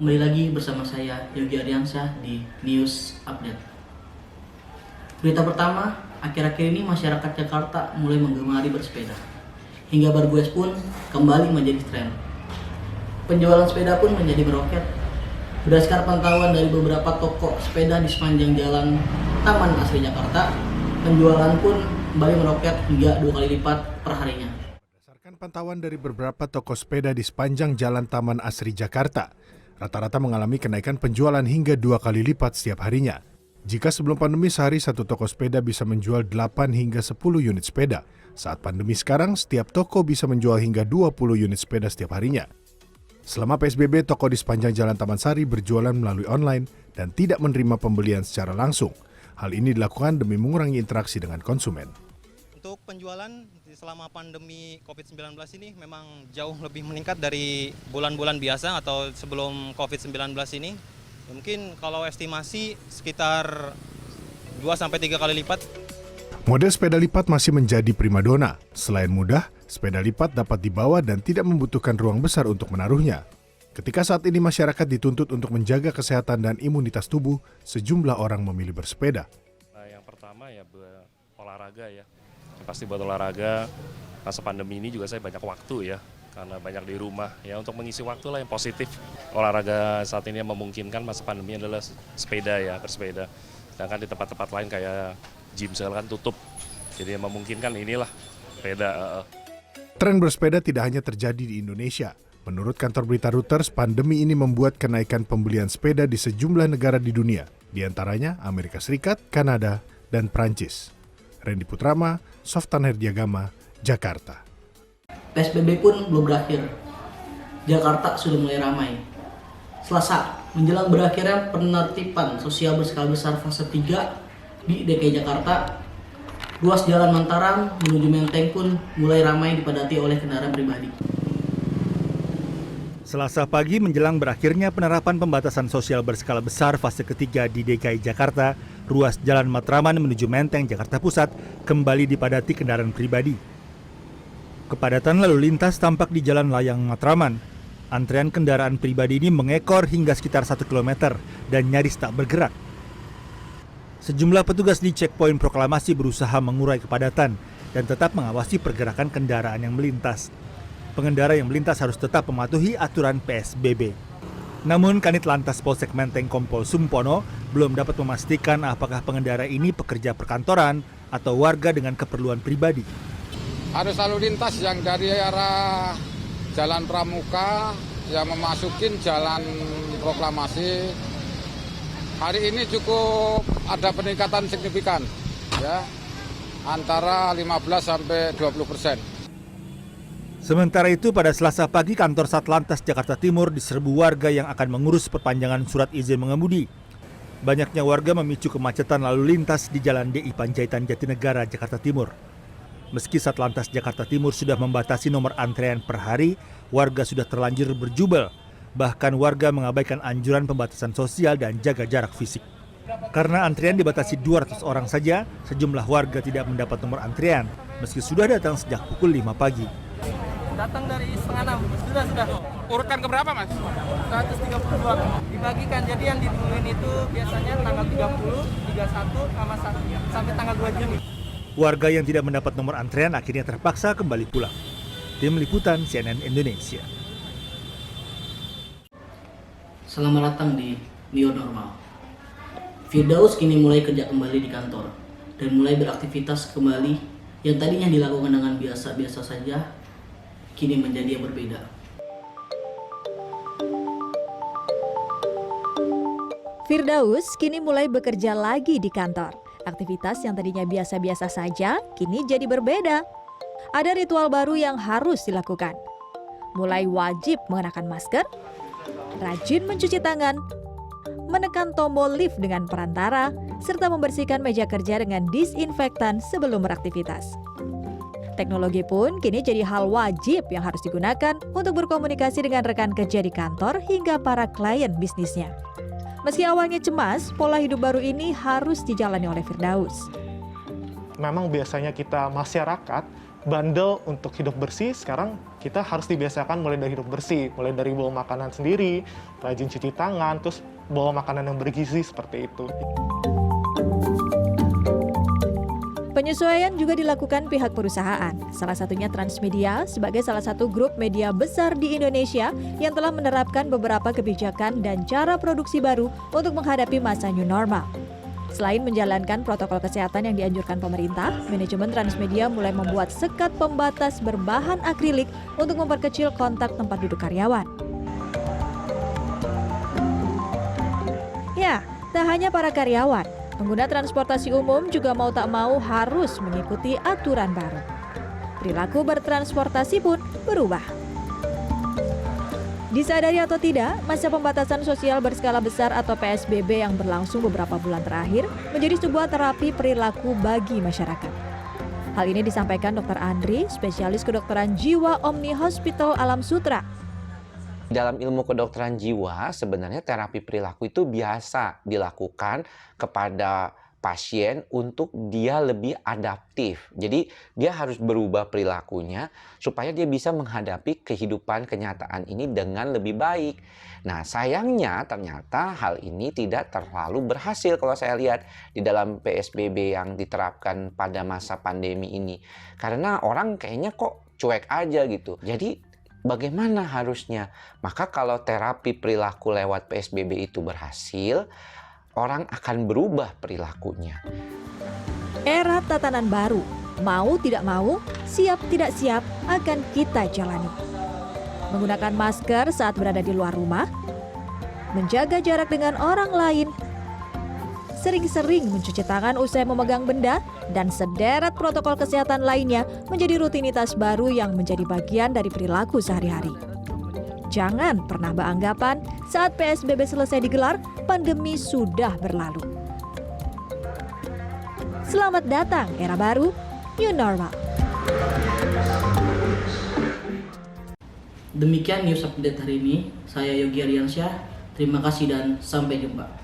Kembali lagi bersama saya Yogi Aryansyah di News Update. Berita pertama, akhir-akhir ini masyarakat Jakarta mulai menggemari bersepeda. Hingga bergoes pun kembali menjadi tren. Penjualan sepeda pun menjadi meroket. Berdasarkan pantauan dari beberapa toko sepeda di sepanjang jalan Taman Asri Jakarta, penjualan pun kembali meroket hingga 2 kali lipat per harinya. Berdasarkan pantauan dari beberapa toko sepeda di sepanjang jalan Taman Asri Jakarta, rata-rata mengalami kenaikan penjualan hingga 2 kali lipat setiap harinya. Jika sebelum pandemi sehari satu toko sepeda bisa menjual 8 hingga 10 unit sepeda, saat pandemi sekarang setiap toko bisa menjual hingga 20 unit sepeda setiap harinya. Selama PSBB, toko di sepanjang Jalan Taman Sari berjualan melalui online dan tidak menerima pembelian secara langsung. Hal ini dilakukan demi mengurangi interaksi dengan konsumen. Untuk penjualan selama pandemi COVID-19 ini memang jauh lebih meningkat dari bulan-bulan biasa atau sebelum COVID-19 ini. Mungkin kalau estimasi sekitar 2-3 kali lipat. Model sepeda lipat masih menjadi primadona. Selain mudah, sepeda lipat dapat dibawa dan tidak membutuhkan ruang besar untuk menaruhnya. Ketika saat ini masyarakat dituntut untuk menjaga kesehatan dan imunitas tubuh, sejumlah orang memilih bersepeda. Yang pertama ya olahraga ya. Pasti buat olahraga, masa pandemi ini juga saya banyak waktu ya, karena banyak di rumah ya, untuk mengisi waktu lah yang positif. Olahraga saat ini yang memungkinkan masa pandemi adalah sepeda ya, bersepeda. Sedangkan di tempat-tempat lain kayak gym sekarang kan tutup, jadi yang memungkinkan inilah sepeda. Tren bersepeda tidak hanya terjadi di Indonesia. Menurut kantor berita Reuters, pandemi ini membuat kenaikan pembelian sepeda di sejumlah negara di dunia, di antaranya Amerika Serikat, Kanada, dan Prancis. Randy Putrama, Softan Herdiagama, Jakarta. PSBB pun belum berakhir. Jakarta sudah mulai ramai. Selasa, menjelang berakhirnya penertiban sosial berskala besar fase 3 di DKI Jakarta, ruas Jalan Mataram menuju Menteng pun mulai ramai dipadati oleh kendaraan pribadi. Selasa pagi menjelang berakhirnya penerapan pembatasan sosial berskala besar fase ketiga di DKI Jakarta, ruas Jalan Matraman menuju Menteng, Jakarta Pusat kembali dipadati kendaraan pribadi. Kepadatan lalu lintas tampak di Jalan Layang Matraman. Antrean kendaraan pribadi ini mengekor hingga sekitar 1 km dan nyaris tak bergerak. Sejumlah petugas di checkpoint proklamasi berusaha mengurai kepadatan dan tetap mengawasi pergerakan kendaraan yang melintas. Pengendara yang melintas harus tetap mematuhi aturan PSBB. Namun Kanit Lantas Polsek Menteng Kompol Sumpono belum dapat memastikan apakah pengendara ini pekerja perkantoran atau warga dengan keperluan pribadi. Harus lalu lintas yang dari arah Jalan Pramuka yang memasukin Jalan Proklamasi. Hari ini cukup ada peningkatan signifikan, ya, antara 15 sampai 20%. Sementara itu pada Selasa pagi kantor Satlantas Jakarta Timur diserbu warga yang akan mengurus perpanjangan surat izin mengemudi. Banyaknya warga memicu kemacetan lalu lintas di Jalan DI Panjaitan Jatinegara, Jakarta Timur. Meski Satlantas Jakarta Timur sudah membatasi nomor antrean per hari, warga sudah terlanjur berjubel. Bahkan warga mengabaikan anjuran pembatasan sosial dan jaga jarak fisik. Karena antrian dibatasi 200 orang saja, sejumlah warga tidak mendapat nomor antrian, meski sudah datang sejak pukul 5 pagi. Datang dari setengah 6, sudah. Urutan keberapa mas? 132, dibagikan, jadi yang ditungguin itu biasanya tanggal 30, 31, sama sampai tanggal 2 Juni. Warga yang tidak mendapat nomor antrean akhirnya terpaksa kembali pulang. Tim Liputan CNN Indonesia. Selamat datang di New Normal. Firdaus kini mulai kerja kembali di kantor dan mulai beraktivitas kembali yang tadinya dilakukan dengan biasa-biasa saja, kini menjadi yang berbeda. Firdaus kini mulai bekerja lagi di kantor. Aktivitas yang tadinya biasa-biasa saja, kini jadi berbeda. Ada ritual baru yang harus dilakukan. Mulai wajib mengenakan masker, rajin mencuci tangan, menekan tombol lift dengan perantara, serta membersihkan meja kerja dengan disinfektan sebelum beraktivitas. Teknologi pun kini jadi hal wajib yang harus digunakan untuk berkomunikasi dengan rekan kerja di kantor hingga para klien bisnisnya. Meski awalnya cemas, pola hidup baru ini harus dijalani oleh Firdaus. memang biasanya kita masyarakat bandel untuk hidup bersih, sekarang kita harus dibiasakan mulai dari hidup bersih, mulai dari bawa makanan sendiri, rajin cuci tangan, terus bawa makanan yang bergizi seperti itu. Penyesuaian juga dilakukan pihak perusahaan, salah satunya Transmedia sebagai salah satu grup media besar di Indonesia yang telah menerapkan beberapa kebijakan dan cara produksi baru untuk menghadapi masa new normal. Selain menjalankan protokol kesehatan yang dianjurkan pemerintah, manajemen Transmedia mulai membuat sekat pembatas berbahan akrilik untuk memperkecil kontak tempat duduk karyawan. Ya, tak hanya para karyawan, pengguna transportasi umum juga mau tak mau harus mengikuti aturan baru. Perilaku bertransportasi pun berubah. Disadari atau tidak, masa pembatasan sosial berskala besar atau PSBB yang berlangsung beberapa bulan terakhir menjadi sebuah terapi perilaku bagi masyarakat. Hal ini disampaikan Dr. Andri, spesialis kedokteran jiwa Omni Hospital Alam Sutra. Dalam ilmu kedokteran jiwa, sebenarnya terapi perilaku itu biasa dilakukan kepada pasien untuk dia lebih adaptif. Jadi dia harus berubah perilakunya supaya dia bisa menghadapi kehidupan kenyataan ini dengan lebih baik. Nah, sayangnya ternyata hal ini tidak terlalu berhasil kalau saya lihat di dalam PSBB yang diterapkan pada masa pandemi ini. Karena orang kayaknya kok cuek aja gitu. Jadi bagaimana harusnya? Maka kalau terapi perilaku lewat PSBB itu berhasil, orang akan berubah perilakunya. Era tatanan baru, mau tidak mau, siap tidak siap akan kita jalani. Menggunakan masker saat berada di luar rumah, menjaga jarak dengan orang lain, sering-sering mencuci tangan usai memegang benda, dan sederet protokol kesehatan lainnya menjadi rutinitas baru yang menjadi bagian dari perilaku sehari-hari. Jangan pernah beranggapan saat PSBB selesai digelar, pandemi sudah berlalu. Selamat datang era baru, new normal. Demikian news update hari ini. Saya Yogi Aryansyah. Terima kasih dan sampai jumpa.